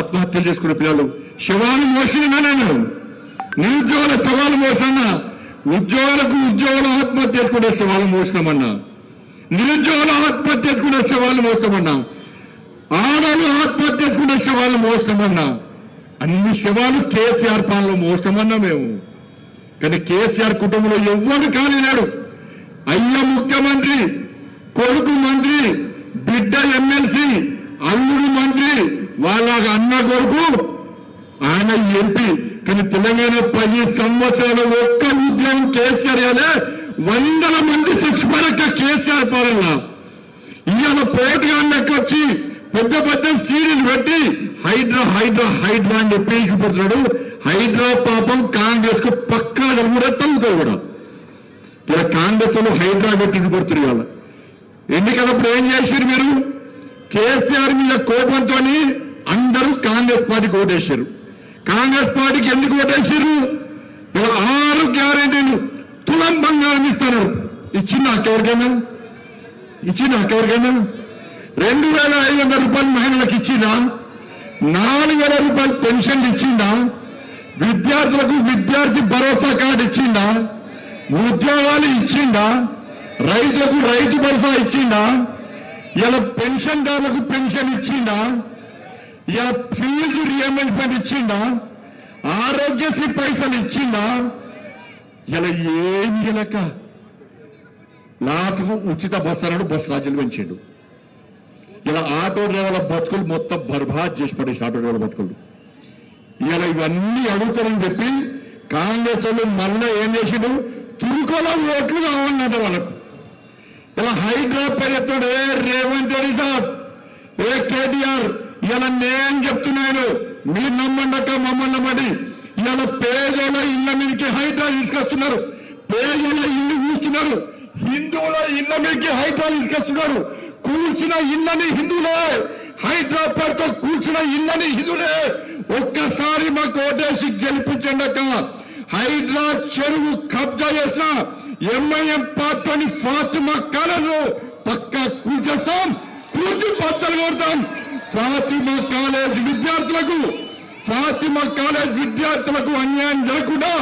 ఆత్మహత్యలు చేసుకునే పిల్లలు శవాలు మోసినా నేను నిరుద్యోగుల శవాలు మోసన్నా ఉద్యోగులు ఆత్మహత్య చేసుకునే శవాలు మోసినామన్నా నిరుద్యోగులు ఆత్మహత్య చేసుకునే శవాలు మోస్తామన్నా ఆడలు ఆత్మహత్య చేసుకునే శవాలు మోస్తామన్నా అన్ని శవాలు కేసీఆర్ పాలన మోస్తామన్నా మేము. కానీ కేసీఆర్ కుటుంబంలో ఎవ్వరు కాలేనాడు. అయ్య ముఖ్యమంత్రి, కొడుకు మంత్రి, బిడ్డ ఎమ్మెల్సీ, అల్లుడు మంత్రి, వాళ్ళ అన్న కొడుకు ఆయన ఎంపీ. కానీ తెలంగాణ 10 సంవత్సరాల ఒక్క ఉద్యోగం కేసీఆర్ అనే 100 మంది శిక్షపడక కేసీఆర్ పాలన. ఇవాళ పోటీగా వచ్చి పెద్ద పెద్ద సీరియల్ పెట్టి హైడ్రా హైడ్రా హైడ్రా అని చెప్పేసిపోతున్నాడు. హైడ్రా పాపం కాంగ్రెస్ కు పక్కా కూడా తగ్గుతారు కూడా. ఇలా కాంగ్రెస్ లో హైడ్రా పెట్టి పడుతుంది. ఇవాళ ఎన్నికలప్పుడు ఏం చేశారు మీరు? కేసీఆర్ మీద కోపంతో అందరూ కాంగ్రెస్ పార్టీకి ఓటేశారు. కాంగ్రెస్ పార్టీకి ఎందుకు ఓటేశారు? ఇలా 6 గ్యారెంటీలు తులం బంగారం ఇస్తారు. ఇచ్చింది నాకెవరికైనా? 2,500 రూపాయలు మహిళలకు ఇచ్చిందా? 4,000 రూపాయలు పెన్షన్ ఇచ్చిందా? విద్యార్థులకు విద్యార్థి భరోసా కార్డు ఇచ్చిందా? ఉద్యోగాలు ఇచ్చిందా? రైతులకు రైతు భరోసా ఇచ్చిందా? ఇలా పెన్షన్దారులకు పెన్షన్ ఇచ్చిందా? ఇలా ఫీజు రియంబర్స్మెంట్ ఇచ్చిందా? ఆరోగ్యశ్రీ పైసలు ఇచ్చిందా? ఇలా ఏమి ఇలక లాస్ట్కు ఉచిత బస్సు అన్నాడు, బస్సు రాజ్యాలు పెంచాడు. ఇలా ఆటో డ్రైవర్ల బతుకులు మొత్తం బర్బాద్ చేసి పడేసి ఆటో డ్రైవర్ల బతుకులు. ఇలా ఇవన్నీ అడుగుతారని చెప్పి కాంగ్రెస్ వాళ్ళు మళ్ళీ ఏం చేసిండు? తురుకోలో ఓట్లు కావాలన్నట వాళ్ళకు. ఇలా హైడ్రా పేరుతాడు రేవంత్ రెడ్డి సార్, కేటీఆర్. ఇలా నేను చెప్తున్నాను, మీరు నమ్మండక మమ్మల్ని నమ్మండి. ఇలా పేదల ఇళ్ల మీదకి హైడ్రా తీసుకొస్తున్నారు, పేదల ఇల్లు కూస్తున్నారు, హిందువుల ఇళ్ల మీదకి హైడ్రా తీసుకొస్తున్నారు. కూల్చిన ఇళ్ళని హిందువులే, హైదరాబాద్ తో కూల్చిన ఇళ్ళని హిందువులే. ఒక్కసారి మాకు ఓటేసి గెలిపించండక. హైడ్రా చెరువు కబ్జా చేసిన ఎంఐఎం పార్టీని ఫాతిమా కాలేజ్ పక్కా కూల్చేస్తాం, కూల్చి బద్దలు కొడతాం. ఫాతిమా కాలేజ్ విద్యార్థులకు అన్యాయం జరగకుండా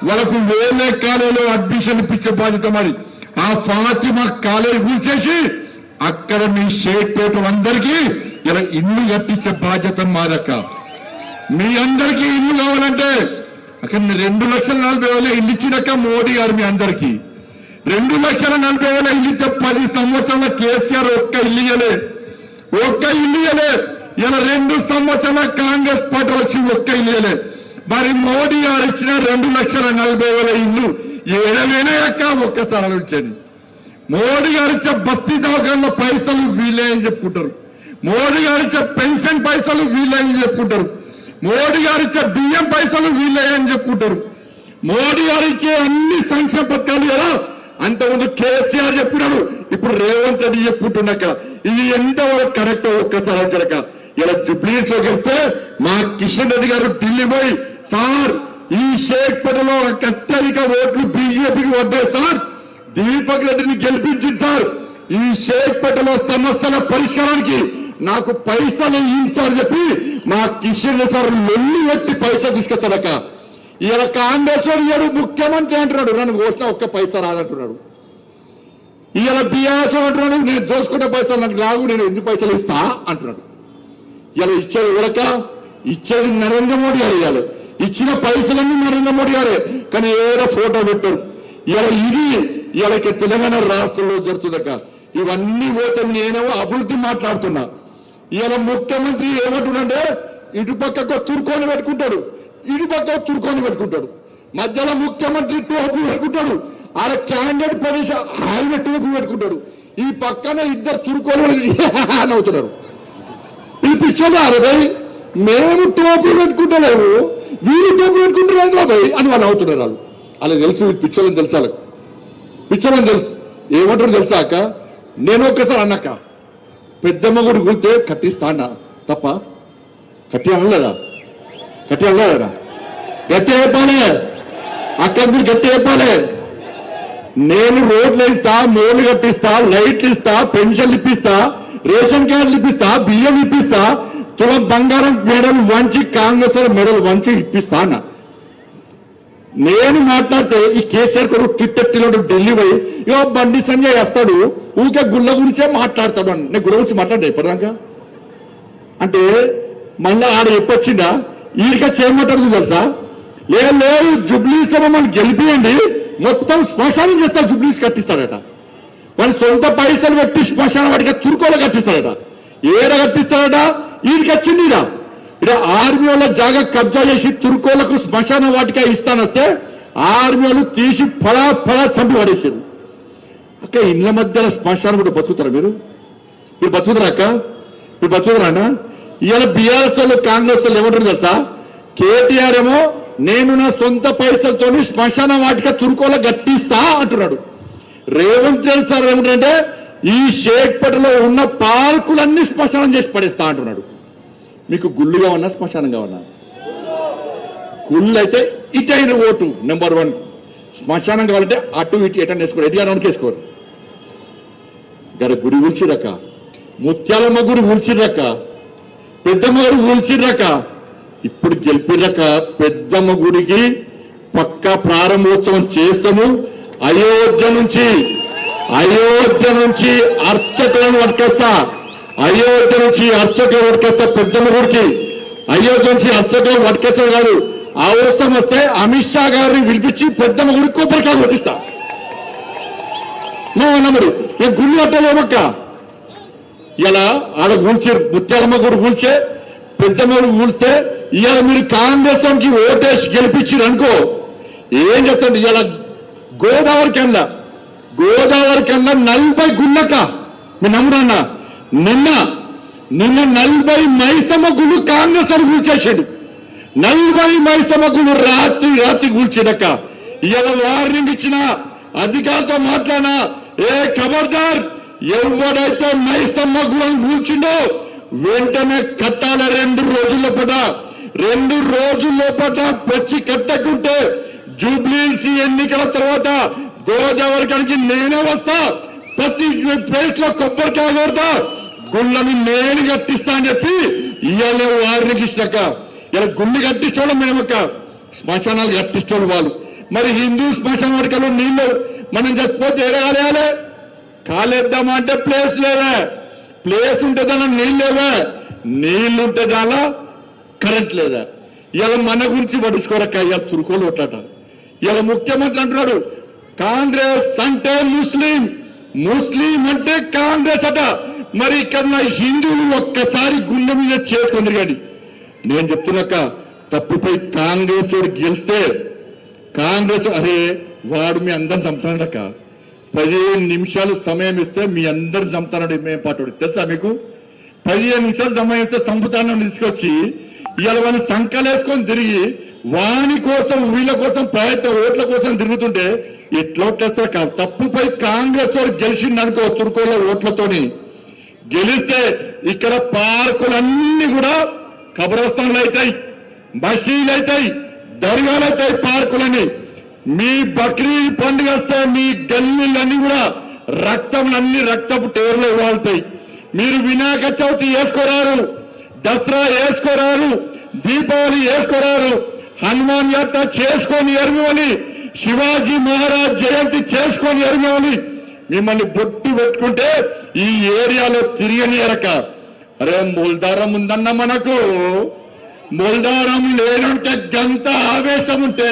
వాళ్ళకు వేరే కాలేజీలో అడ్మిషన్ ఇప్పించే బాధ్యత మరి. ఆ ఫాతిమా కాలేజ్ కూల్చేసి అక్కడ మీ షేక్పేట అందరికీ ఇలా ఇల్లు కట్టించే బాధ్యత మాదక్క. మీ అందరికీ ఇల్లు కావాలంటే అక్కడ 2,40,000 ఇల్లు ఇచ్చినాక మోడీ గారు మీ అందరికీ 2,40,000 ఇల్లు ఇస్తే 10 సంవత్సరాల కేసీఆర్ ఒక్క ఇల్లు ఇవ్వలే. ఇలా 2 సంవత్సరాల కాంగ్రెస్ పార్టీ వచ్చి ఒక్క ఇల్లు ఇవ్వలే. మరి మోడీ గారు ఇచ్చిన 2,40,000 ఇల్లు ఏడవేనే అక్క ఒక్కసారి ఆలోచించండి. మోడీ గారు ఇచ్చే బస్తీ దవాఖానలో పైసలు వీళ్ళే అని చెప్పుకుంటారు. మోడీ గారు ఇచ్చే పెన్షన్ పైసలు వీళ్ళే అని చెప్పుకుంటారు. మోడీ గారు ఇచ్చే బియ్యం పైసలు వీళ్ళే అని చెప్పుకుంటారు. మోడీ గారు ఇచ్చే అన్ని సంక్షేమ పథకాలు కదా అంతకుముందు కేసీఆర్ చెప్పినాడు, ఇప్పుడు రేవంత్ రెడ్డి చెప్పుకుంటున్నాక ఇది ఎంతవరకు కరెక్ట్ ఒక్కసారి అంటారక. ఇలా జుబ్లీస్ లో గెలిస్తే మా కిషన్ రెడ్డి గారు ఢిల్లీ పోయి, సార్ ఈ షేక్పేటలో అత్యధిక ఓట్లు బీజేపీకి పడ్డాయి సార్, దీపక్ రెడ్డిని గెలిపించింది సార్, ఈ షేక్పేటలో సమస్యల పరిష్కారానికి నాకు పైసలు ఇచ్చారు చెప్పి మా కిషన్ రెడ్డి సార్ లొల్లి ఎత్తి పైసలు తీసుకొస్తాడక. ఇలా కాంగ్రెస్ వాడు ముఖ్యమంత్రి అంటున్నాడు, నన్ను కోసిన ఒక్క పైసా రాదంటున్నాడు. ఇలా బీఆర్ఎస్ అంటున్నాడు, నేను దోసుకున్న పైసలు నాకు రాగు, నేను ఎన్ని పైసలు ఇస్తా అంటున్నాడు. ఇలా ఇచ్చేది ఉడక, ఇచ్చేది నరేంద్ర మోడీ గారు. ఇవ్వాలి ఇచ్చిన పైసలన్నీ నరేంద్ర మోడీ గారే, కానీ ఏదో ఫోటో పెట్టారు. ఇలా తెలంగాణ రాష్ట్రంలో జరుగుతుందక. ఇవన్నీ పోతే నేనేమో అభివృద్ధి మాట్లాడుతున్నా. ఇలా ముఖ్యమంత్రి ఏమంటున్నాడే, ఇటుపక్కకు తుర్కొని పెట్టుకుంటాడు, ఇటుపక్క తుర్కొని పెట్టుకుంటాడు, మధ్యలో ముఖ్యమంత్రి టోపీ పెట్టుకుంటాడు, ఆడ క్యాండిడేట్ ప్రదేశ ఆయన టోపీ పెట్టుకుంటాడు, ఈ పక్కన ఇద్దరు తుర్కొని అని అవుతున్నారు. ఈ పిచ్చోదారు భయ్, మేము టోపీ పెట్టుకుంటలేము, వీళ్ళు టోపీ పెట్టుకుంటారు భయ్ అని వాళ్ళు అవుతున్నారు. వాళ్ళు అలా తెలుసు, పిచ్చోళ్ళని తెలుసా, పిచ్చోళ్ళని తెలుసు. ఏమంటారు తెలుసాక, నేను ఒక్కసారి అన్నాక పెద్దమ్మ గుడి కూలితే కట్టిస్తా అన్న తప్ప కట్టి అనలేదా? గట్టి చెప్పాలి, అక్కడ గట్టి చెప్పాలి. నేను రోడ్లు ఇస్తా, మోర్లు కట్టిస్తా, లైట్లు ఇస్తా, పెన్షన్లు ఇప్పిస్తా, రేషన్ కార్డులు ఇప్పిస్తా, బియ్యం ఇప్పిస్తా, తులం బంగారం మెడలు వంచి కాంగ్రెస్ మెడలు వంచి ఇప్పిస్తా అన్న. నేను మాట్లాడితే ఈ కేసీఆర్ కొరకు టిట్టెట్టిలో ఢిల్లీ పోయి ఇగో బండి సంజయ్ వస్తాడు ఊకే గుళ్ళ గురించే మాట్లాడతాడు అని. నేను గుళ్ళ గురించి మాట్లాడే ఇప్పటిదాకా అంటే మళ్ళా ఆడ ఎప్పొచ్చిందా ఈడిగా చేయమంటారు తెలుసా? లేదు జుబ్లీస్ లో మమ్మల్ని గెలిపియండి, మొత్తం శ్మశానం చేస్తారు, జుబ్లీస్ కట్టిస్తాడట. వాడి సొంత పైసలు పెట్టి శ్మశానం వాటికి తుర్కోలో కట్టిస్తాడట. ఏడ కట్టిస్తాడట? ఈడికి వచ్చిందిరా ఇక్కడ ఆర్మీ వాళ్ళ జాగా కబ్జా చేసి తుర్కోలకు శ్మశాన వాటిక ఇస్తానొస్తే ఆర్మీ వాళ్ళు తీసి ఫలా చంపి పడేసారు. అక్క ఇళ్ల మధ్యలో శ్మశానం కూడా బతుకుతారా మీరు బతుకుతారా అక్క? మీరు బతుకుతారా? ఇవాళ బీఆర్ఎస్ వాళ్ళు కాంగ్రెస్ వాళ్ళు ఏమంటారు తెలుసా? కేటీఆర్ ఏమో నేను నా సొంత పైసలతో శ్మశాన వాటిక తుర్కోలో గట్టిస్తా అంటున్నాడు. రేవంత్ రెడ్డి సార్ ఏమిటంటే ఈ షేక్పేటలో ఉన్న పార్కులన్నీ శ్మశానం చేసి పడేస్తా అంటున్నాడు. మీకు గుళ్ళుగా ఉన్నా శ్మశానంగా ఉన్నా? గుళ్ళు అయితే ఇటైన ఓటు నెంబర్ 1. శ్మశానం కావాలంటే అటు ఇటు ఎటన్నా వేసుకోరు, ఎటుగా వేసుకోరు. గడ గుడి ఊల్చిరక, ముత్యాలమ్మ గుడి ఊల్చిరక, పెద్దమ్మ గుడి ఊల్చిరక, ఇప్పుడు గెలిపిరక పెద్దమ్మ గుడికి పక్కా ప్రారంభోత్సవం చేస్తాము. అయోధ్య నుంచి అర్చకులను పట్టుకొస్తా, అయోధ్య నుంచి అర్చకులు పట్టుకొస్తా పెద్దమ్మ గుడికి. అయోధ్య నుంచి అర్చకులు పట్టుకొచ్చడం కాదు, అవసరం వస్తే అమిత్ షా గారిని పిలిపించి పెద్దమ్మ గుడికి కొబ్బరికాయ కొట్టిస్తా. మరి ఈ గుళ్ళు కట్టలేమక్క. ఇలా ఆడ కూల్చి ముత్యాలమ్మ గుడి కూల్చే పెద్దమ్మ గుడి కూల్స్తే ఇవాళ మీరు కాంగ్రెస్ కి ఓటేసి గెలిపించారు అనుకో ఏం చెప్తాండి. ఇలా గోదావరి కన్నా 40 గుళ్ళక మీరు నమ్మురన్నా. నిన్న 40 మైసమ్మ గుళ్ళు కాంగ్రెస్ అని కూల్చేసాడు. 40 మైసమ్మ గుళ్ళు రాత్రి కూల్చాడక్క. ఇలా వార్నింగ్ ఇచ్చిన అధికారులతో మాట్లాడినా ఏ ఖబర్దార్ ఎవడైతే మైసమ్మ గుళ్ళని కూల్చిండో వెంటనే కట్టాల 2 రోజుల్లో పట పచ్చి కట్టకుంటే జూబ్లీసీ ఎన్నికల తర్వాత గోదావరి కడికి నేనే వస్తా, ప్రతి ప్లేస్ లో కొబ్బరికాయ కొడతా, గుళ్ళని నేను కట్టిస్తా అని చెప్పి ఇవాళ వారిని ఇచ్చినాక ఇలా గుళ్ళు కట్టించడం మేమక్క, శ్మశానాలు కట్టించడం వాళ్ళు. మరి హిందూ శ్మశాన వాటికలో నీళ్లు మనం చచ్చిపోతే ఏడాలి కాలేద్దామా అంటే ప్లేస్ లేదా, ప్లేస్ ఉంటే దాని నీళ్లు ఉంటే దానిలో కరెంట్ లేదా. ఇలా మన గురించి పడుచుకోరక్క. ఇలా తురుకోలు కొట్టాట. ఇలా ముఖ్యమంత్రి అంటున్నాడు కాంగ్రెస్ అంటే ముస్లిం అంటే కాంగ్రెస్ అట. మరి ఇక్కడ హిందువులు ఒక్కసారి గుండె మీద చేసుకుందరు. కానీ నేను చెప్తున్నాక తప్పుపై కాంగ్రెస్ గెలిస్తే కాంగ్రెస్ అరే వాడు మీ అందరు చంపుతాడక్క. 15 నిమిషాలు సమయం ఇస్తే మీ అందరు చంపుతాడు మేము పాటు తెలుసా మీకు? 15 నిమిషాలు సమయం ఇస్తే చంపుతానని తీసుకొచ్చి ఇవాళ వాళ్ళు సంకలేసుకొని తిరిగి వాని కోసం వీళ్ళ కోసం ఓట్ల కోసం తిరుగుతుంటే ఎట్లా ఓట్లేస్తారు కాదు. తప్పుపై కాంగ్రెస్ వాడు గెలిచిందనుకో తుర్కోల ఓట్లతోని గెలిస్తే ఇక్కడ పార్కులన్నీ కూడా కబరస్థానాలు అవుతాయి, మసీదులు అవుతాయి, దర్గాలు అవుతాయి. పార్కులని మీ బక్రీద్ పండుగ వస్తే మీ గల్లీలన్నీ కూడా రక్తపు టేర్లు వాళ్తాయి. మీరు వినాయక చవితి వేసుకోరారు, దసరా వేసుకోరారు, దీపావళి వేసుకోరారు, హనుమాన్ యాత్ర చేసుకొని ఎరుమని, శివాజీ మహారాజ్ జయంతి చేసుకొని ఎరుమని మిమ్మల్ని బొట్టు పెట్టుకుంటే ఈ ఏరియాలో తిరిగని ఎరక. అరే మొల్దారం ఉందన్న మనకు, మొల్దారం లేనంటే గంత ఆవేశం ఉంటే